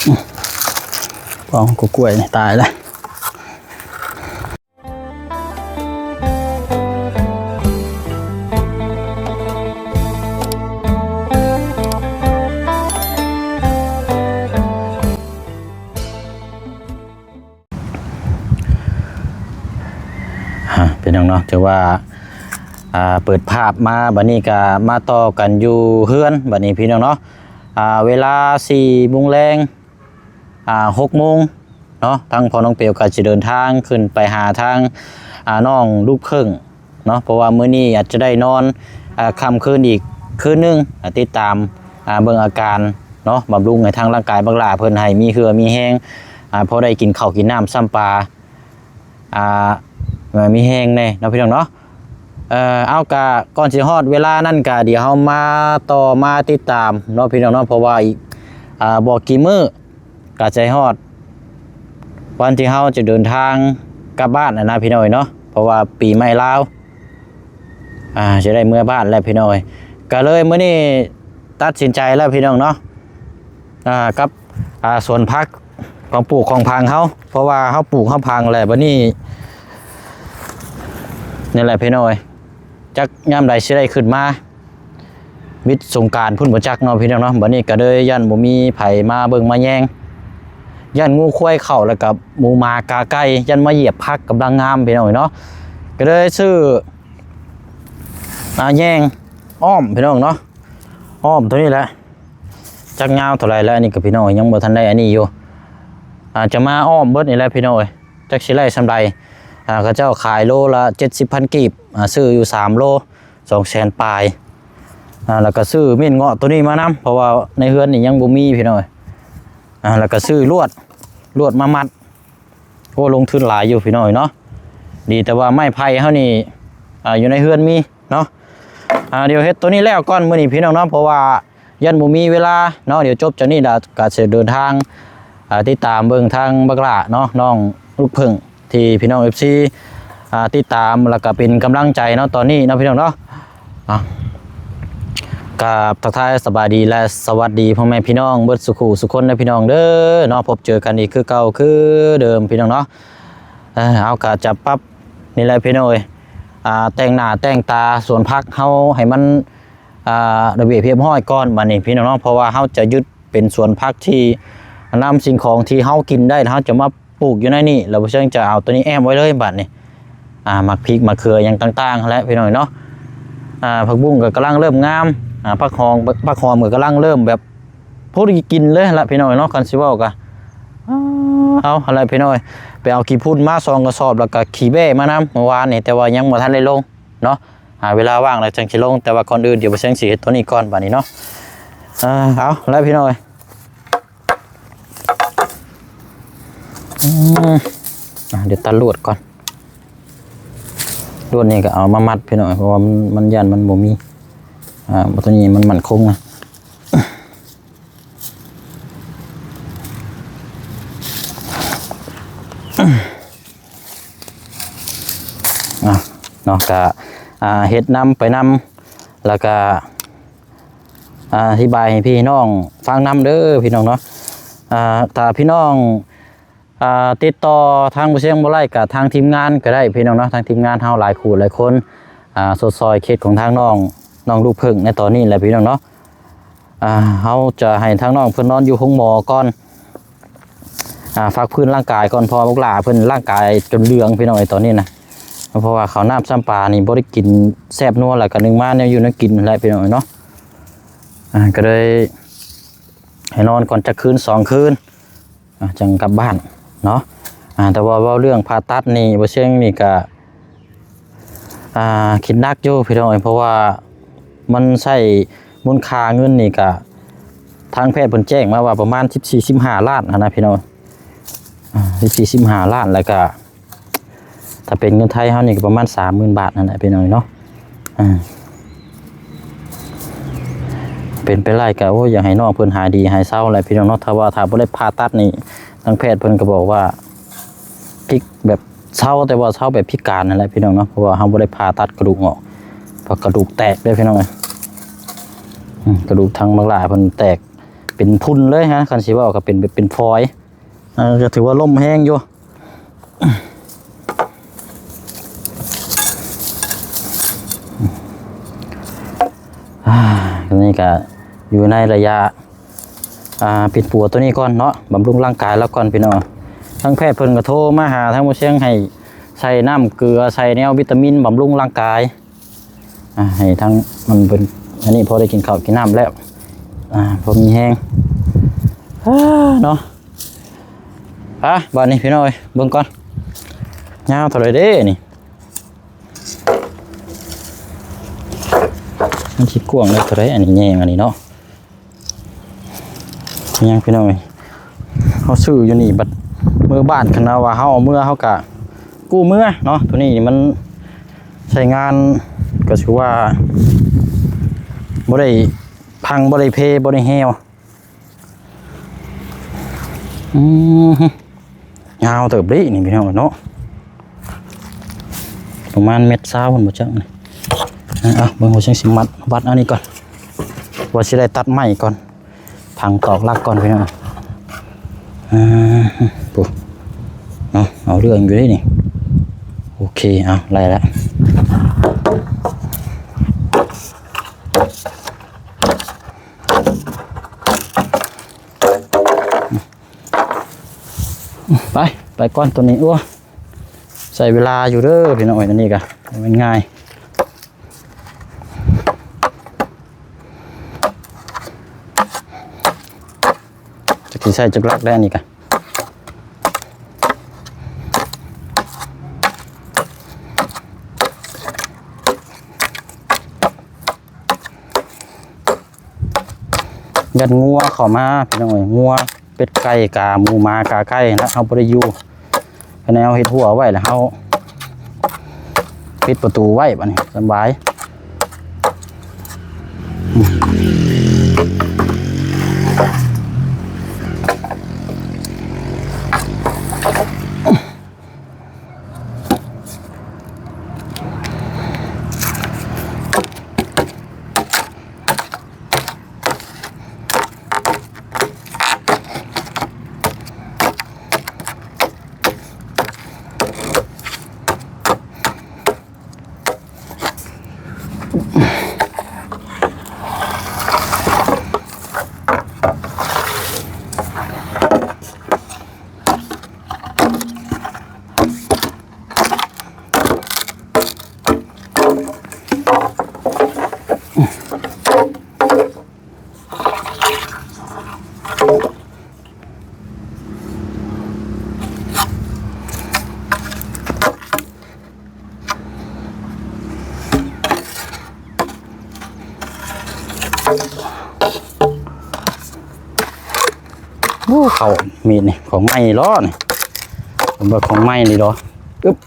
ปองกล้วยนี่ตายแล้วเป็นอย่างเนาะถือว่าเปิดภาพมาบัดนี้ก็มาต่อกันอยู่เฮือนบัดนี้พี่น้องเนาะเวลา4 โมงแรง6 โมงเนาะทางพ่อน้องเปียวก็จะเดินทางขึ้นไปหาทางน้องลูกครึ่งเนาะเพราะว่ามื้อนี้อาจจะได้นอนค่ำคืนอีกคืนนึงติดตามเบิ่งอาการเนาะบำรุงให้ทางร่างกายบักหลาเพิ่นให้มีเหือมีแห้งพอได้กินข้าวกินน้ำซ้ำปลามีแห้งแน่เนาะพี่น้องเนาะเอากะก่อนสิฮอดเวลานั่นกะเดี๋ยวเฮามาต่อมาติดตามเนาะพี่น้องเนาะเพราะว่าอีกบอกกี่มื้อกะใจฮอดวันที่เฮาจะเดินทางกลับบ้านนะพี่น้อยเนาะเพราะว่าปีใหม่ลาวจะได้เมื่อบ้านแล้วพี่น้อยก็เลยมื้อนี้ตัดสินใจแล้วพี่น้องเนาะกับสวนพักของปลูกของพังเฮาเพราะว่าเฮาปลูกเฮาพังแล้วบัดนี้นี่แหละพี่น้อยจักย่ำใดสิได้ขึ้นมาวิทย์สงการพุ่นบ่จักเนาะพี่น้องเนาะบัดนี้ก็เลยยันบ่มีไผมาเบิ่งมาแย่งยันงูควายเข้าแล้วกับหมูหมากาไก่ยันมาเหยียบพักกำลังงามพี่น้องเนาะก็เลยซื้อแย่งอ้อมพี่น้องเนาะอ้อมตัวนี้แหละจักยาวเท่าไหร่แล้วอันนี้กับพี่น้องยังบ่ทันได้อันนี้อยู่จะมาอ้อมเบิดนี่แหละพี่น้อยจักสิไล่ซำใดเขาเจ้าขายโลละ70,000 กีบซื้ออยู่3 โล 200,000 ปลายแล้วก็ซื้อมีดเงาะตัวนี้มานำเพราะว่าในเฮือนนี่ยังบ่มีพี่น้อยแล้วก็ซื้อลวดมามัดโอ้ลงทุนหลายอยู่พี่น้อยเนาะดีแต่ว่าไม้ไผ่เฮานี่อยู่ในเฮือนมีเนาะเดี๋ยวเฮ็ดตัวนี้แล้วก่อนมื้อนี้พี่น้องเนาะเพราะว่ายันบ่มีเวลาเนาะเดี๋ยวจบจากนี้แล้วก็จะเดินทางติดตามเบิ่งทางบักหลาเนาะน้องลูกผึ้งที่พี่น้อง FC ติดตามแล้วก็เป็นกำลังใจเนาะตอนนี้เนาะพี่น้องเนาะกับทักทายสบายดีและสวัสดีพ่อแม่พี่น้องเบิดสุขุสุคนนะพี่น้องเด้อเนาะพบเจอกันอีกคือเก่าคือเดิมพี่น้องเนาะเอากะจับปั๊บนี่แหละพี่น้องแต่งหน้าแต่งตาสวนพักเฮาให้มันระเบียบเรียบร้อยก่อนบัดนี้พี่น้องเนาะเพราะว่าเฮาจะยึดเป็นสวนพักที่นำสิ่งของที่เฮากินได้เฮาจะมาปลูกอยู่ในนี่เราเพิ่งจะเอาตัวนี้แอมไว้เลยบัดนี้มักพริกมักเขืออย่างต่างๆแล้วพี่น้องเนาะผักบุ้งก็กำลังเริ่มงามผักหอมก็กำลังเริ่มแบบพอดีกินเลยละพี่น้อยเนาะกันสิว่าก็เอาอะไรพี่น้อยไปเอาขี้พุ่นมา2 กระสอบแล้วก็ขี้เบ้มานำเมื่อวานนี่แต่ว่ายังบ่ทันได้ลงเนาะหาเวลาว่างแล้วจังสิลงแต่ว่าก่อนอื่นเดี๋ยวไปเชิงสิเฮ็ดตัวนี้ก่อนบัดนี้เนาะเอาแล้วพี่น้อยเดี๋ยวตัดลวดก่อนลวดนี่ก็เอามามัดพี่น้อยเพราะว่ามันยันมันบ่มีตัวนี้มันมั่นคงนะเนาะก็เฮ็ดนำไปนำแล้วก็อธิบายให้พี่น้องฟังนำเด้อพี่น้องเนาะถ้าพี่น้องติดต่อทางบ่เชียงบ่ไร่กับทางทีมงานก็ได้พี่น้องเนาะทางทีมงานเฮาหลายคู่หลายคนสดซอยเคสของทางน้องลูกผึ้งในตอนนี้แหละพี่น้องเนาะเฮาจะให้ทางน้องเพิ่นนอนอยู่ห้องหมอก่อนฟักพื้นร่างกายก่อนพอบักหลาเพิ่นร่างกายจนเหลืองพี่น้องในตอนนี้นะเพราะว่าข้าวน้ำซ้ำปลานี่บ่ได้กินแซ่บนัวแล้วก็นึงมาเนี่ยอยู่นกินแล้วพี่น้องเนาะก็เลยให้นอนก่อนจะคืน2 คืนจังกลับบ้านเนาะแต่ว่าเรื่องผ่าตัดนี่บ่เชียงนี่ก็คิดนักอยู่พี่น้องเพราะว่ามันใช้มูลค่าเงินนี่ก็ทางแพทย์เพิ่นแจ้งมาว่าประมาณ14-15 ล้านนะพี่น้อง14-15 ล้านแล้วก็ถ้าเป็นเงินไทยเฮานี่ก็ประมาณ 30,000 บาทนั่นแหละพี่น้องเนาะเป็นไปได้ก็อยากให้น้องเพิ่นหายดีหายเศร้าอะไรพี่น้องเนาะถ้าบ่ได้ผ่าตัดนี่ทางแพทย์เพิ่นก็บอกว่าพิกแบบเศร้าแต่ว่าเศร้าแบบพิการนั่นแหละพี่น้องเนาะเพราะว่าเฮาบ่ได้ผ่าตัดกระดูกออกเพราะกระดูกแตกด้วยพี่น้องกระดูกทางบักหลาเพิ่นแตก เป็นพุ่นเลยฮะคันสิว่าก็เป็นฟอยก็ถือว่าล่มแห้งอยู่นี่ก็อยู่ในระยะปิดปัวตัวนี้ก่อนเนาะบำรุงร่างกายแล้วก่อนพี่น้องทั้งแพทย์เพิ่นก็โทรมาหาทั้งหมดเชียงให้ใส่น้ำเกลือใส่แนววิตามินบำรุงร่างกายให้ทั้งมันเป็นอันนี้พอได้กินข้าวกินน้ำแล้วพอมีแห้งเนาะบ้านนี้พี่น้อยเบิ่งก่อนยาวเท่าไรเด้นี่มันชิดกว้างเลยเท่าไรอันนี้แยงอันนี้เนาะยังพี่น้อยเขาซื้ออยู่นี่บัดมือบ้านคณะว่าเขาเอาเมื่อเขากะกู้เมื่อเนาะตัวนี้มันใช้งานก็ถือว่าบ่ได้พังบ่ได้เพบ่ได้แห้วยาวเติบดินี่พี่น้องเนาะประมาณเม็ดเศร้าคนบ่จังนี่เบิ่งหัวเชียงสิมัดวัดอันนี้ก่อนว่าสิได้ตัดไม้ก่อนพังตอกลักก่อนพี่น้องปุ๊บเนาะเอาเรื่องอยู่ได้นี่โอเคเอาไล่แล้วไปก้อนตัวนี้ใส่เวลาอยู่เด้อพี่น้อยตัวนี้กะมันง่ายจะกี่ใส่จักรักได้นี่กะยัดงัวเข้ามาพี่น้อยงัวเป็ดไก่กาหมูมากาไก่นะเขาบริยูคะแนนเอาเห็ดหัวไว้แล้วเขาปิดประตูไว้ป่ะนี่สบายเขามีนี่ของไม้ล้อนี่ผมบอกของไม้นี่ล้ออึ๊บ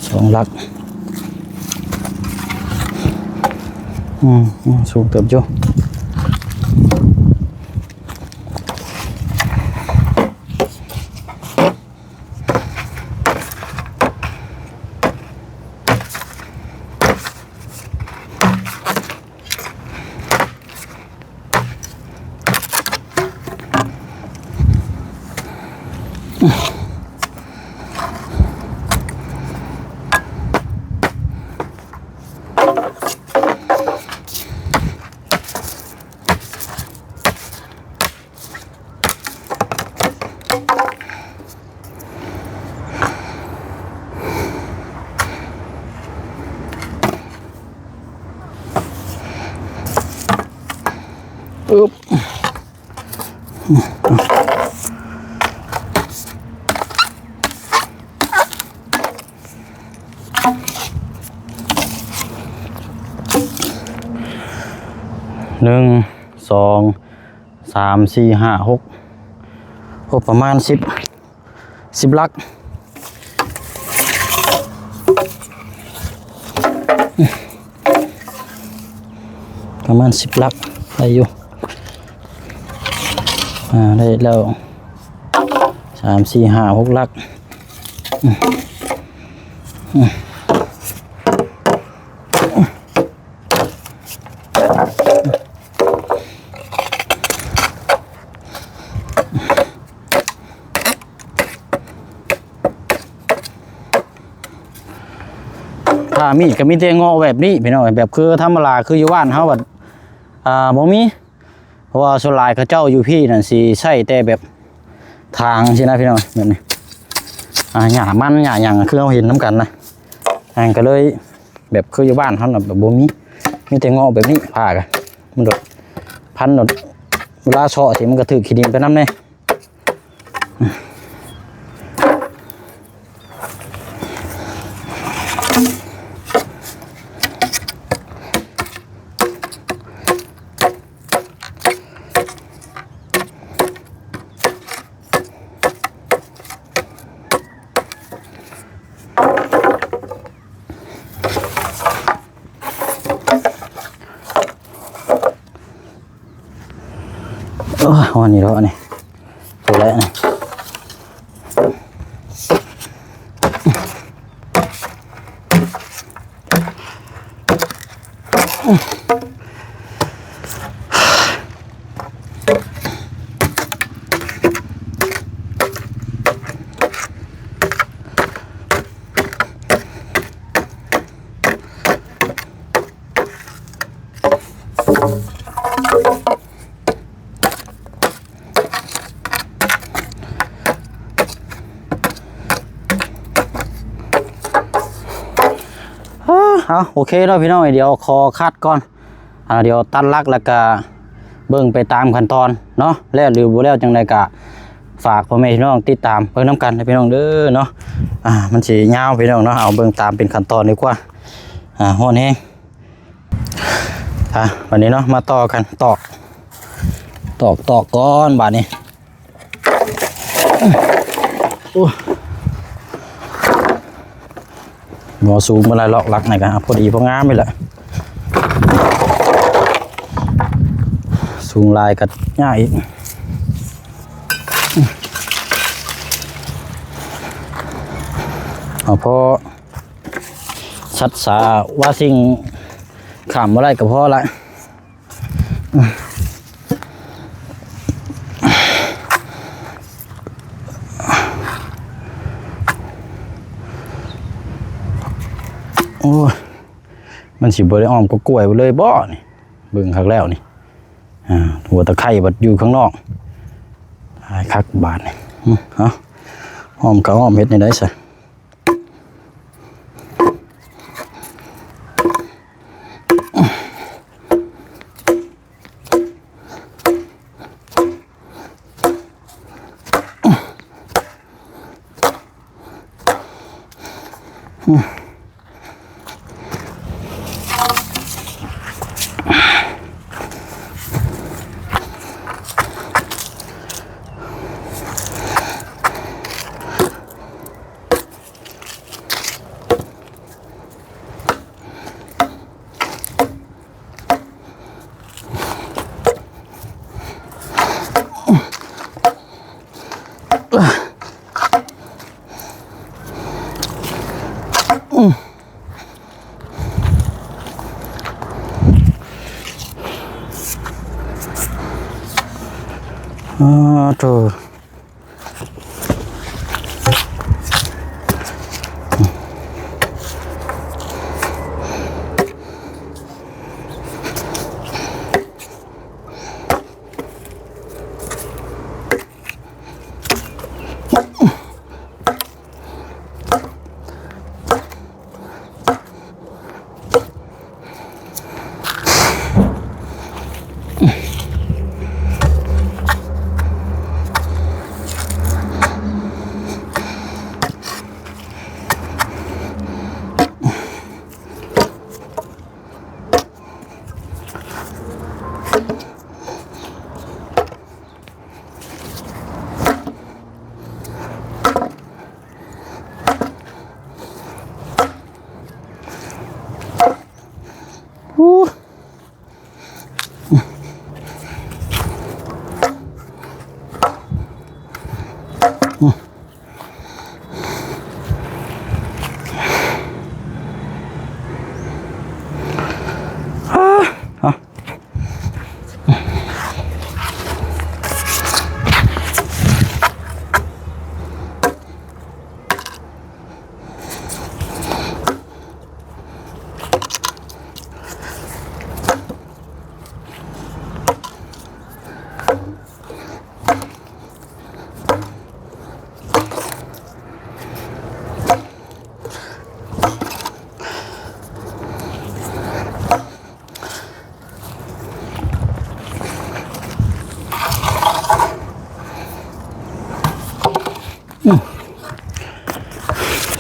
สองลักสูงเติบอยู่ปึ๊บ1 2 3 4 5 6ประมาณ10ลักประมาณ10ลักได้อยู่ ได้แล้ว3 4 5 6ลักถ้ามีดก็มีแต่งอแบบนี้พี่น้องแบบคือธรรมดาคืออยู่บ้านเฮาบัดบ่มีเพราะว่าส่วนหลายเขาเจ้าอยู่พี่นั่นสิใช้แต่แบบทางสินะพี่น้องแบบนี้หญ้ามันหญ้าหยังคือเฮาเห็นนํกันนะก็เลยแบบคืออยู่บ้านเฮาน่ะแบบบ่มีแต่งอแบบนี้ผ้าก็มันดดพันดดเวลาเฉาะสิมันก็ถึกขี้ดินไปนำแน่วันนี้แล้วนี่ตัวแล้วนี่โอเคเนาะพี่น้องเดี๋ยวคอคัดก่อนเดี๋ยวตัดลักแล้วก็เบิ่งไปตามขั้นตอนเนาะแล้วหรือบ่แล้วจังไดก็ฝากพ่อแม่พี่น้องติดตามเบิ่งนํกันให้พี่น้องเด้อเนาะมันสิยาวพี่น้องเนาะเอาเบิ่งตามเป็นขั้นตอนดีกว่าฮ้อนแฮงวันนี้เนาะมาต่อกันตอกก่อนบาดนี้บ่สูงบ่ได้ลอกลักไหนกันพอดีพองามไปแหละสูงลายก็ง่ายอีกพอชัดสาว่าสิ่งขามบ่ได้ก็พอละโอ้มันสิบ่ได้อ้อมก็กล้วยไปเลยบ่นี่เบิ่งคักแล้วนี่หัวตะไคร้บัดอยู่ข้างนอกคักบาดนี่อ้อมก็อ้อมเฮ็ดในได้ซะโธ่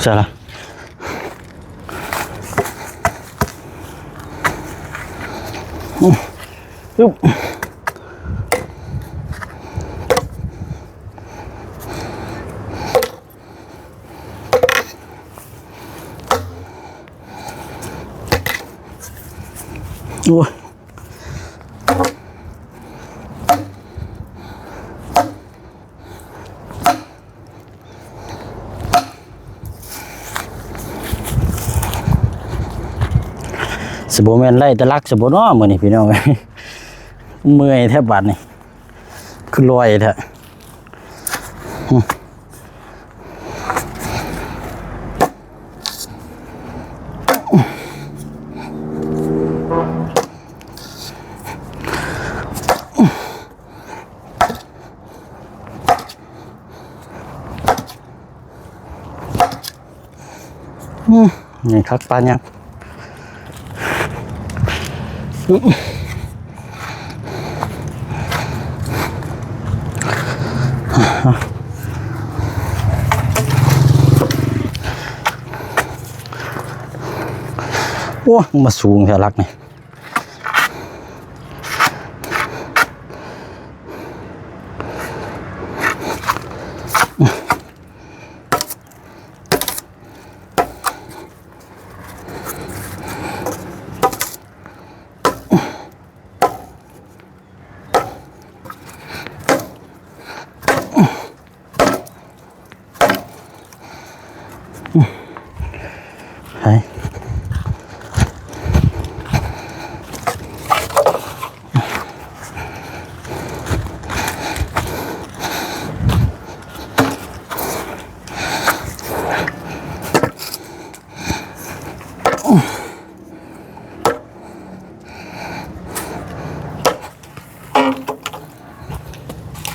ใช่ละปึ๊บโอ้ยสบู่แมนไล่ตะลักสบู่น้อมือนี่พี่น้อง เมื่อยแทบบาดนี่คือลอยแท้นี่คักปานยังโอ้มาสูงแท้ลักนี่ไป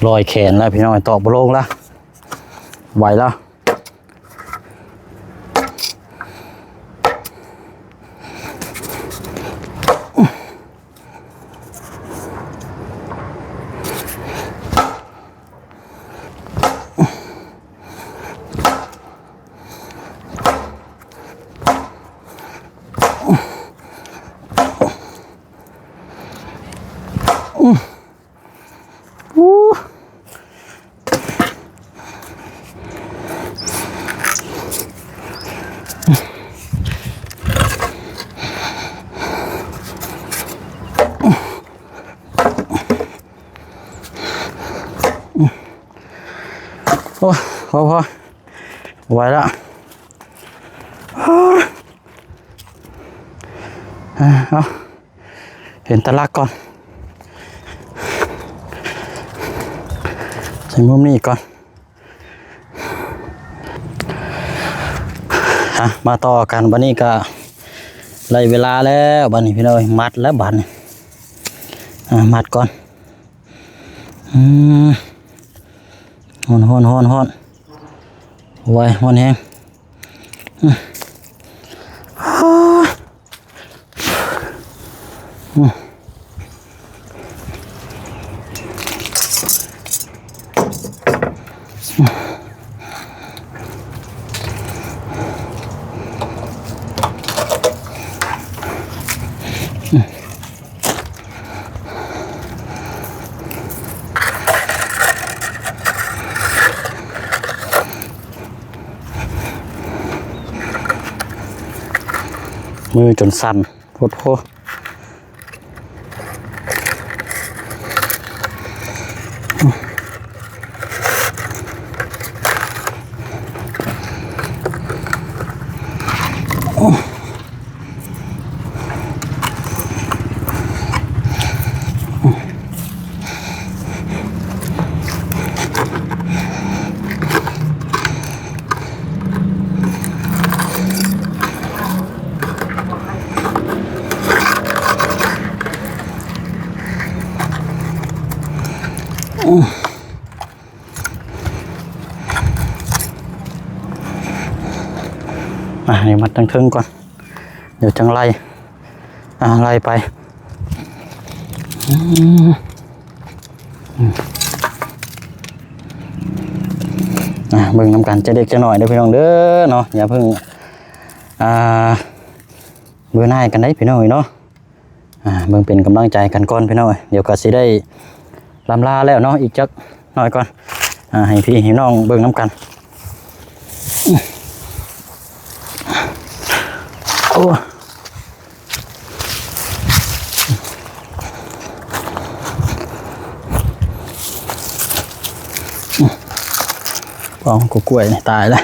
ลอยแขนแล้วพี่น้องตอกบโลงแล้วไหวแล้วโอ้พอไหวแล้วเอาเห็นตะลักก่อนใส่มุมนี้ก่อนมาต่อกันบันนี้ก็เลยเวลาแล้วบันนี้พี่น้อยมัดแล้วบันนี้มัดก่อนฮ้อนไว้ฮ้อนแห้งมือจนสั่นโคตรนี่มัดทั้งก่อนเดี๋ยวจังไล่ไล่ไป เบิ่งนำกันจะเด็กจะหน่อยเด้อพี่น้องเด้อเนาะอย่าเพิ่งเบื่อหน่ายกันได้พี่น้องเนาะเบิ่งเป็นกำลังใจกันก่อนพี่น้องเดี๋ยวก็สิได้ลำลาแล้วเนาะอีกจักหน่อยก่อนให้พี่ให้น้องเบิ่งนำกันโอ้ปองกล้วยตายแล้ว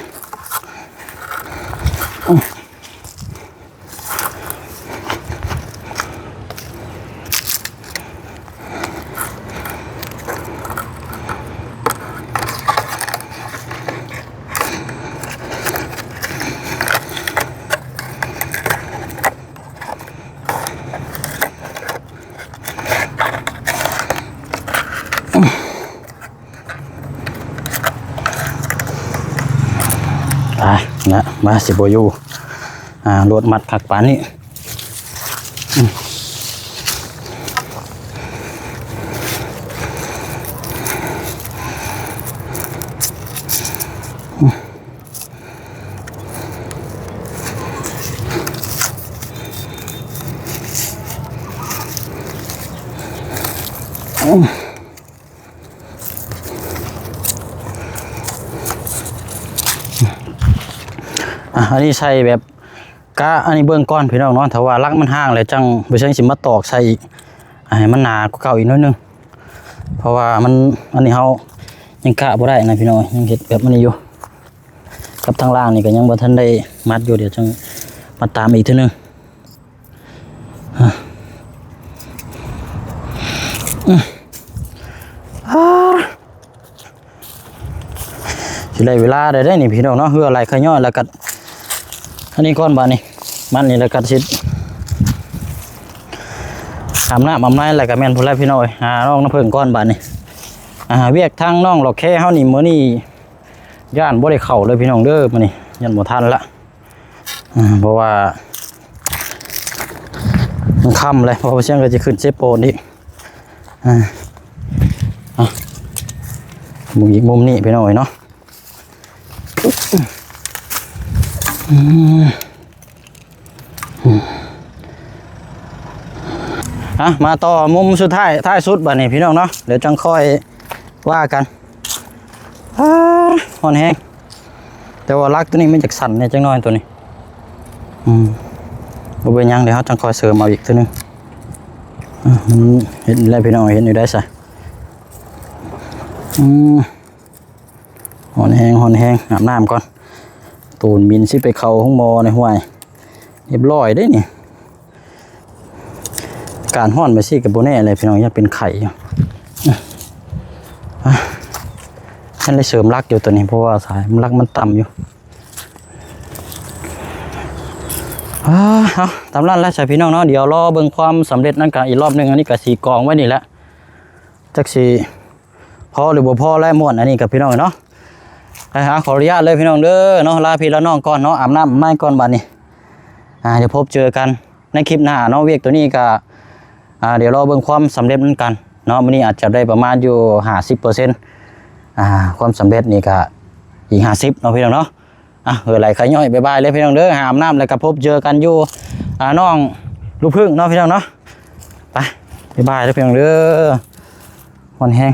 นะมาสิบอยู่รถมัดผักปานนี้อันนี้ใส่แบบกะอันนี้เบื้องก้อนพี่น้องเนาะถ้าว่ารักมันห่างเลยจังไปใช้สิมาตอกใส่อีกให้มันหนากว่าเก่าอีกนิดนึงเพราะว่ามันอันนี้เขายังกะบ่ได้นะพี่น้องยังเห็ดแบบมันอยู่กับทางล่างนี่ก็ยังบ่ทันได้มัดอยู่เดี๋ยวจังมาตามอีกทีนึงสิได้เวลาได้นี่พี่น้องเนาะเพื่ออะไรขย่อยแล้วก็อันนี้ก้อนบานนี่มันนี่แล้วก็ชิดอาบน้ำอาบน้ำอะไรกับแม่นพูดแล้วพี่น้อยน้องน้ำเพิ่งก้อนบานนี่เวียกทางน้องหลอกแค่เฮานี่มื้อนี้ย่านบ่ได้เข้าเลยพี่น้องเด้อมื้อนี้ย่านบ่ทันละเพราะว่ามันค่ำเลยเพราะว่าเชียงก็จะขึ้นเซฟโปนอีกมุมอีกมุมนี้พี่น้อยเนาะมาต่อมุมสุดท้ายสุดบัดนี้พี่น้องเนาะเดี๋ยวจังค่อยว่ากันหอนแห้งแต่ว่าลักตัวนี้มันจากสั่นเนี่ยจังน้อยตัวนี้บ่เป็นยังเดี๋ยวเขาจังค่อยเสริมเอาอีกตัวนึงมันเห็นอะไรพี่น้องเห็นอยู่ได้ซะหอนแห้งอาบน้ำก่อนตูนบินสิไปเข้าห้องหมอในห้วยเรียบร้อยได้นี่การห้อนไปสิกับโบแน่อะไรพี่น้องยังเป็นไข่ฉันเลยเสริมรักอยู่ตัวนี้เพราะว่าสายมันรักมันต่ำอยู่ตามร้านแล้วใช่พี่น้องเนาะเดี๋ยวรอเบิ่งความสำเร็จนั่นกันอีกรอบนึงอันนี้ก็สีกองไว้นี่แหละจักสีพอหรือบ่พอแล้วม่วนอันนี้กับพี่น้องเนาะขออนุญาตเลยพี่น้องเด้อเนาะลาพี่ละน้องก่อนเนาะอาบน้ำไม่ก่อนบัดนี้เดี๋ยวพบเจอกันในคลิปหน้าเนาะเวียกตัวนี้ก็เดี๋ยวรอเบิ่งความสำเร็จนั่นกันเนาะมื้อนี้อาจจะได้ประมาณอยู่50%ความสำเร็จนี่ก็อีก50เนาะพี่น้องเนาะอะไรขย่อยบายบายเลยพี่น้องเด้ออาบน้ำแล้วก็พบเจอกันอยู่น้องลูกพึ่งเนาะพี่น้องเนาะไปบายบายเลยพี่น้องเด้อหอนแห้ง